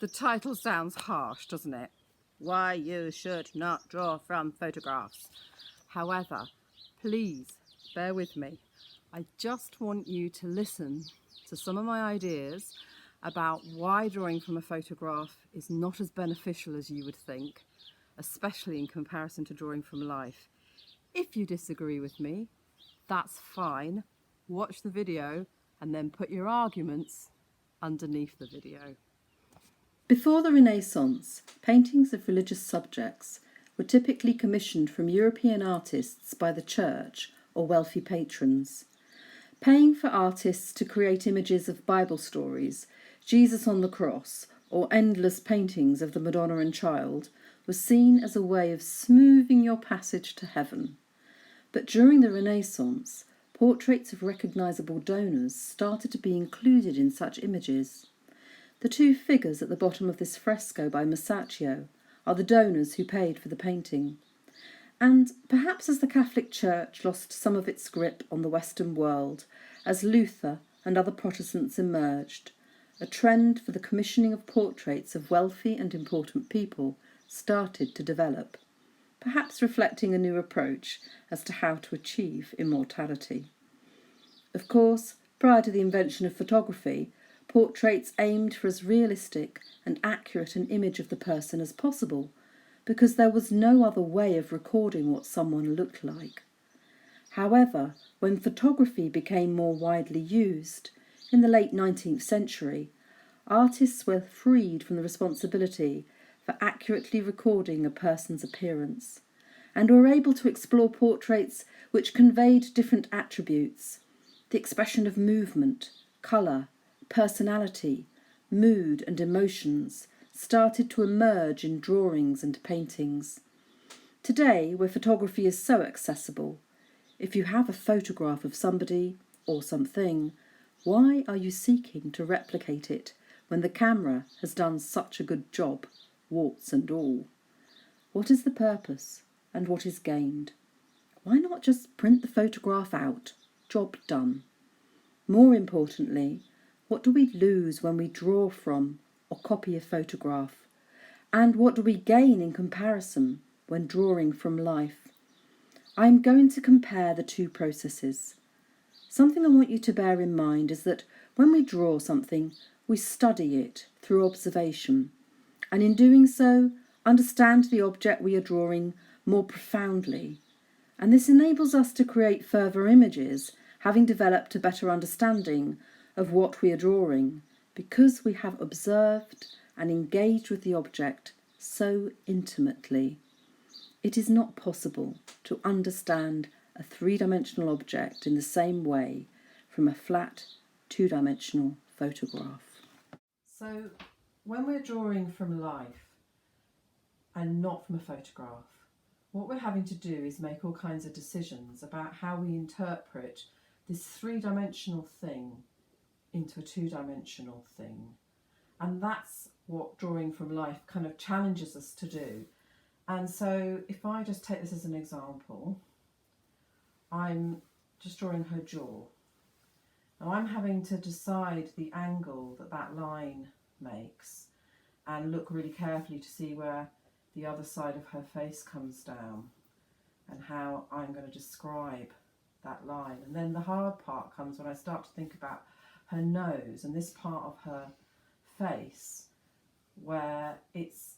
The title sounds harsh, doesn't it? Why you should not draw from photographs. However, please bear with me. I just want you to listen to some of my ideas about why drawing from a photograph is not as beneficial as you would think, especially in comparison to drawing from life. If you disagree with me, that's fine. Watch the video and then put your arguments underneath the video. Before the Renaissance, paintings of religious subjects were typically commissioned from European artists by the church or wealthy patrons. Paying for artists to create images of Bible stories, Jesus on the cross, or endless paintings of the Madonna and Child was seen as a way of smoothing your passage to heaven. But during the Renaissance, portraits of recognisable donors started to be included in such images. The two figures at the bottom of this fresco by Masaccio are the donors who paid for the painting. And perhaps as the Catholic Church lost some of its grip on the Western world, as Luther and other Protestants emerged, a trend for the commissioning of portraits of wealthy and important people started to develop, perhaps reflecting a new approach as to how to achieve immortality. Of course, prior to the invention of photography, portraits aimed for as realistic and accurate an image of the person as possible, because there was no other way of recording what someone looked like. However, when photography became more widely used, in the late 19th century, artists were freed from the responsibility for accurately recording a person's appearance, and were able to explore portraits which conveyed different attributes, the expression of movement, colour, personality, mood and emotions started to emerge in drawings and paintings. Today, where photography is so accessible, if you have a photograph of somebody or something, why are you seeking to replicate it when the camera has done such a good job, warts and all? What is the purpose and what is gained? Why not just print the photograph out? Job done. More importantly, what do we lose when we draw from or copy a photograph? And what do we gain in comparison when drawing from life? I am going to compare the two processes. Something I want you to bear in mind is that when we draw something, we study it through observation, and in doing so, understand the object we are drawing more profoundly. And this enables us to create further images, having developed a better understanding of what we are drawing, because we have observed and engaged with the object so intimately. It is not possible to understand a three-dimensional object in the same way from a flat, two-dimensional photograph. So, when we're drawing from life and not from a photograph, what we're having to do is make all kinds of decisions about how we interpret this three-dimensional thing into a two-dimensional thing. And that's what drawing from life kind of challenges us to do. And so if I just take this as an example, I'm just drawing her jaw. Now I'm having to decide the angle that that line makes and look really carefully to see where the other side of her face comes down and how I'm going to describe that line. And then the hard part comes when I start to think about her nose and this part of her face, where it's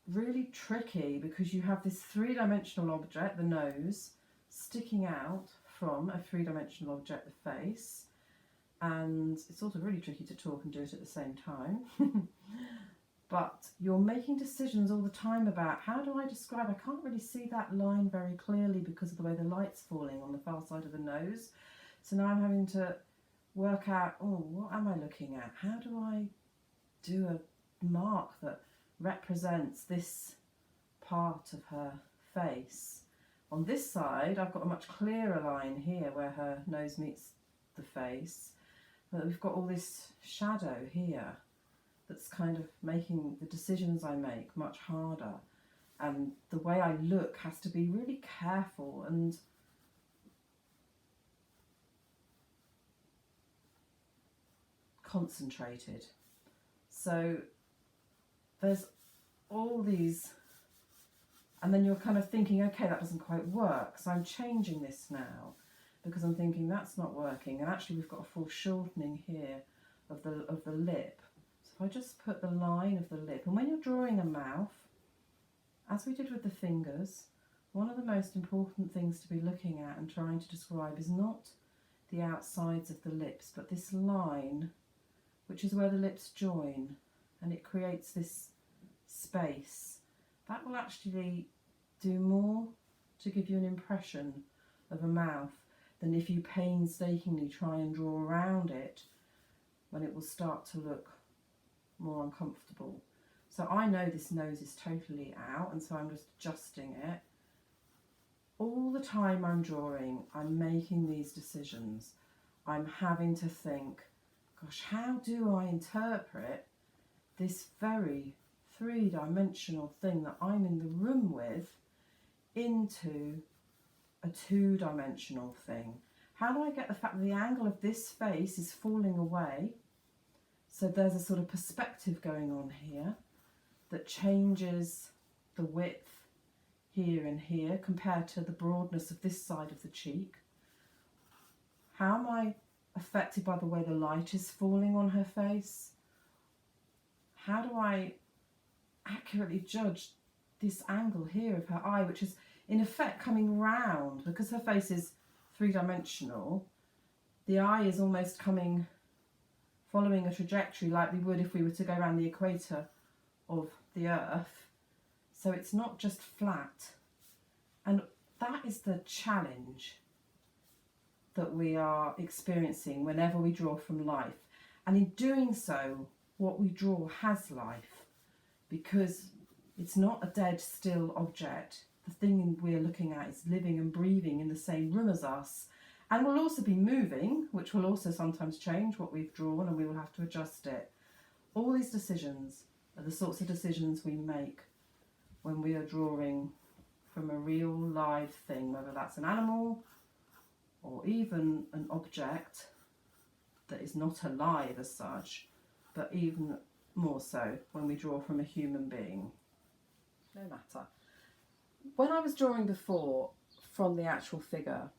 really tricky because you have this three-dimensional object, the nose, sticking out from a three-dimensional object, the face, and it's also really tricky to talk and do it at the same time. But you're making decisions all the time about how do I describe, I can't really see that line very clearly because of the way the light's falling on the far side of the nose. So now I'm having to work out, oh, what am I looking at? How do I do a mark that represents this part of her face? On this side, I've got a much clearer line here where her nose meets the face, but we've got all this shadow here that's kind of making the decisions I make much harder, and the way I look has to be really careful and concentrated. So there's all these, and then you're kind of thinking, okay, that doesn't quite work, so I'm changing this now because I'm thinking that's not working, and actually we've got a foreshortening here of the lip. So if I just put the line of the lip, and when you're drawing a mouth, as we did with the fingers, one of the most important things to be looking at and trying to describe is not the outsides of the lips, but this line, which is where the lips join, and it creates this space. That will actually do more to give you an impression of a mouth than if you painstakingly try and draw around it, when it will start to look more uncomfortable. So I know this nose is totally out, and so I'm just adjusting it. All the time I'm drawing, I'm making these decisions. I'm having to think, gosh, how do I interpret this very three-dimensional thing that I'm in the room with into a two-dimensional thing? How do I get the fact that the angle of this face is falling away, so there's a sort of perspective going on here that changes the width here and here compared to the broadness of this side of the cheek? How am I affected by the way the light is falling on her face? How do I accurately judge this angle here of her eye, which is in effect coming round because her face is three-dimensional? The eye is almost coming, following a trajectory like we would if we were to go around the equator of the Earth. So it's not just flat. And that is the challenge that we are experiencing whenever we draw from life. And in doing so, what we draw has life, because it's not a dead, still object. The thing we're looking at is living and breathing in the same room as us, and will also be moving, which will also sometimes change what we've drawn, and we will have to adjust it. All these decisions are the sorts of decisions we make when we are drawing from a real live thing, whether that's an animal or even an object that is not alive as such, but even more so when we draw from a human being. No matter. When I was drawing before from the actual figure,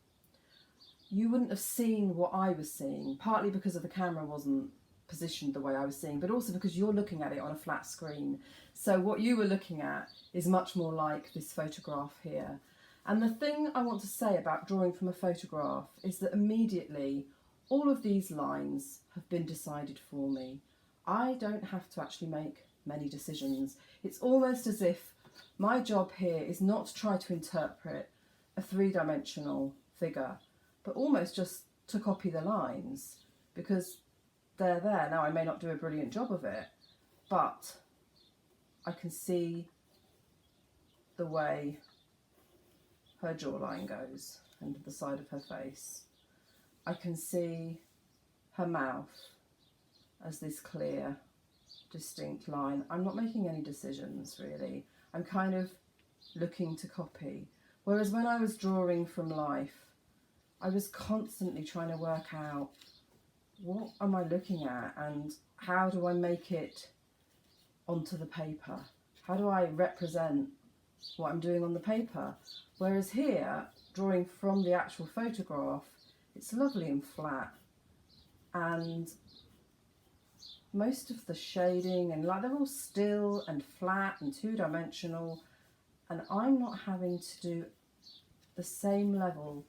you wouldn't have seen what I was seeing, partly because of the camera wasn't positioned the way I was seeing, but also because you're looking at it on a flat screen. So what you were looking at is much more like this photograph here. And the thing I want to say about drawing from a photograph is that immediately all of these lines have been decided for me. I don't have to actually make many decisions. It's almost as if my job here is not to try to interpret a three-dimensional figure, but almost just to copy the lines, because they're there. Now, I may not do a brilliant job of it, but I can see the way her jawline goes and the side of her face. I can see her mouth as this clear, distinct line. I'm not making any decisions, really. I'm kind of looking to copy. Whereas when I was drawing from life, I was constantly trying to work out, what am I looking at and how do I make it onto the paper? How do I represent what I'm doing on the paper? Whereas here, drawing from the actual photograph, it's lovely and flat, and most of the shading and they're all still and flat and two-dimensional, and I'm not having to do the same level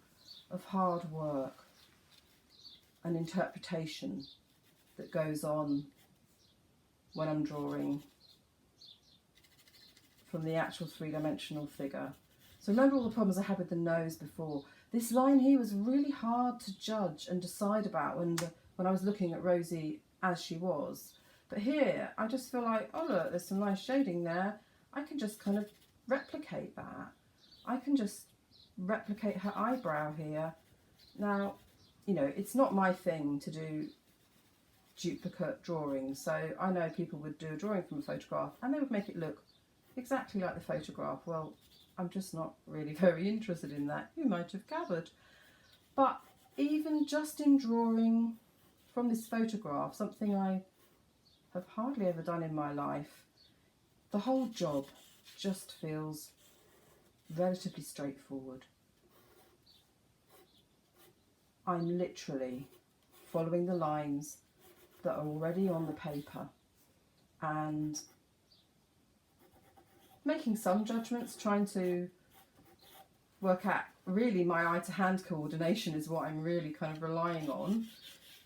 of hard work and interpretation that goes on when I'm drawing from the actual three-dimensional figure. So remember all the problems I had with the nose before. This line here was really hard to judge and decide about when I was looking at Rosie as she was. But here, I just feel like, oh look, there's some nice shading there. I can just kind of replicate that. I can just replicate her eyebrow here. Now, you know, it's not my thing to do duplicate drawings, so I know people would do a drawing from a photograph and they would make it look exactly like the photograph. Well, I'm just not really very interested in that. You might have gathered. But even just in drawing from this photograph, something I have hardly ever done in my life, the whole job just feels relatively straightforward. I'm literally following the lines that are already on the paper and making some judgments, trying to work out, really my eye to hand coordination is what I'm really kind of relying on.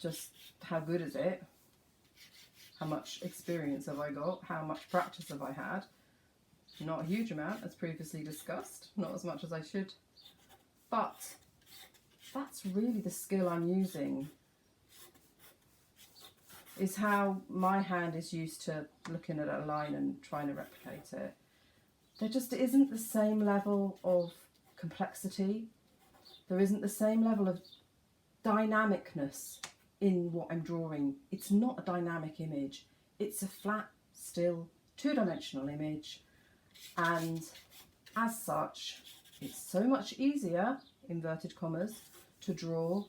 Just how good is it? How much experience have I got? How much practice have I had? Not a huge amount, as previously discussed, not as much as I should. But that's really the skill I'm using, is how my hand is used to looking at a line and trying to replicate it. There just isn't the same level of complexity. There isn't the same level of dynamicness in what I'm drawing. It's not a dynamic image. It's a flat, still, two-dimensional image. And as such, it's so much easier, inverted commas, to draw.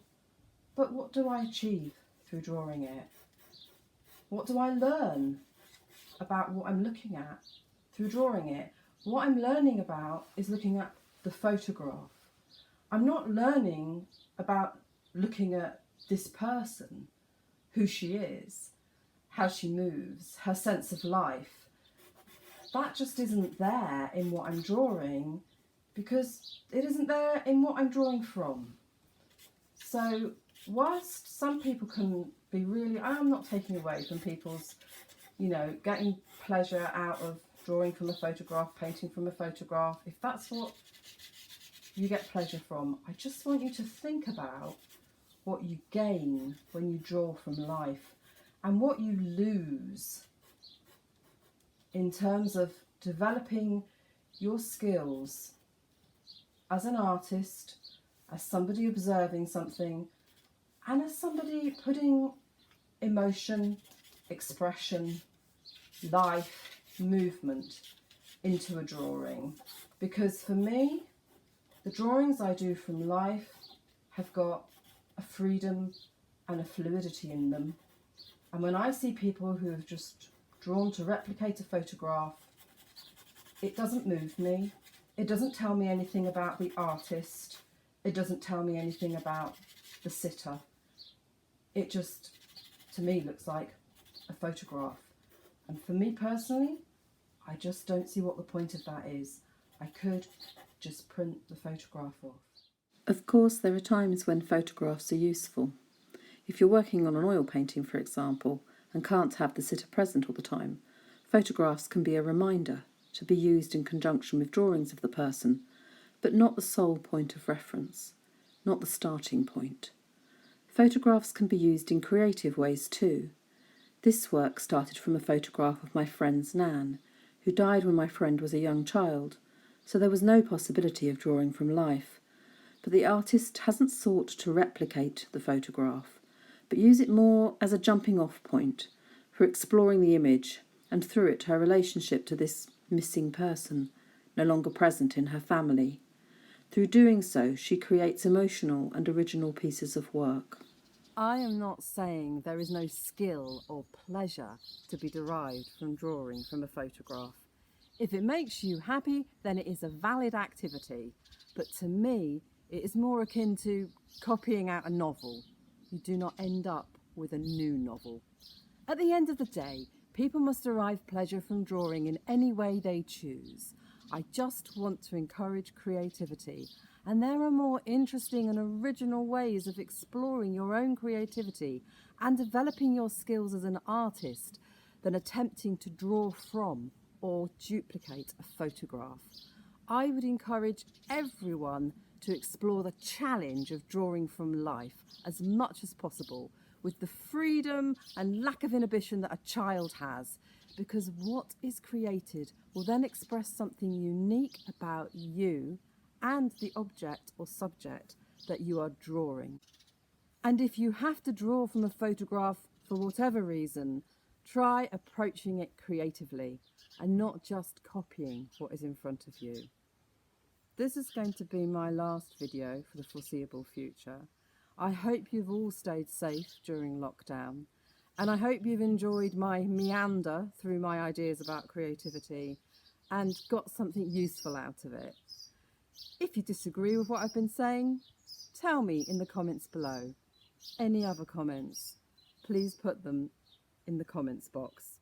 But what do I achieve through drawing it? What do I learn about what I'm looking at through drawing it? What I'm learning about is looking at the photograph. I'm not learning about looking at this person, who she is, how she moves, her sense of life. That just isn't there in what I'm drawing, because it isn't there in what I'm drawing from. So whilst some people can be really, I'm not taking away from people's, getting pleasure out of drawing from a photograph, painting from a photograph. If that's what you get pleasure from, I just want you to think about what you gain when you draw from life and what you lose in terms of developing your skills as an artist, as somebody observing something, and as somebody putting emotion, expression, life, movement into a drawing. Because for me, the drawings I do from life have got a freedom and a fluidity in them. And when I see people who have just drawn to replicate a photograph, it doesn't move me. It doesn't tell me anything about the artist. It doesn't tell me anything about the sitter. It just, to me, looks like a photograph. And for me personally, I just don't see what the point of that is. I could just print the photograph off. Of course, there are times when photographs are useful. If you're working on an oil painting, for example, and can't have the sitter present all the time, photographs can be a reminder to be used in conjunction with drawings of the person, but not the sole point of reference, not the starting point. Photographs can be used in creative ways too. This work started from a photograph of my friend's Nan, who died when my friend was a young child, so there was no possibility of drawing from life. But the artist hasn't sought to replicate the photograph, but use it more as a jumping-off point for exploring the image, and through it her relationship to this missing person, no longer present in her family. Through doing so, she creates emotional and original pieces of work. I am not saying there is no skill or pleasure to be derived from drawing from a photograph. If it makes you happy, then it is a valid activity. But to me, it is more akin to copying out a novel. You do not end up with a new novel. At the end of the day, people must derive pleasure from drawing in any way they choose. I just want to encourage creativity, and there are more interesting and original ways of exploring your own creativity and developing your skills as an artist than attempting to draw from or duplicate a photograph. I would encourage everyone to explore the challenge of drawing from life as much as possible, with the freedom and lack of inhibition that a child has, because what is created will then express something unique about you and the object or subject that you are drawing. And if you have to draw from a photograph for whatever reason, try approaching it creatively and not just copying what is in front of you. This is going to be my last video for the foreseeable future. I hope you've all stayed safe during lockdown, And I hope you've enjoyed my meander through my ideas about creativity and got something useful out of it. If you disagree with what I've been saying, tell me in the comments below. Any other comments, please put them in the comments box.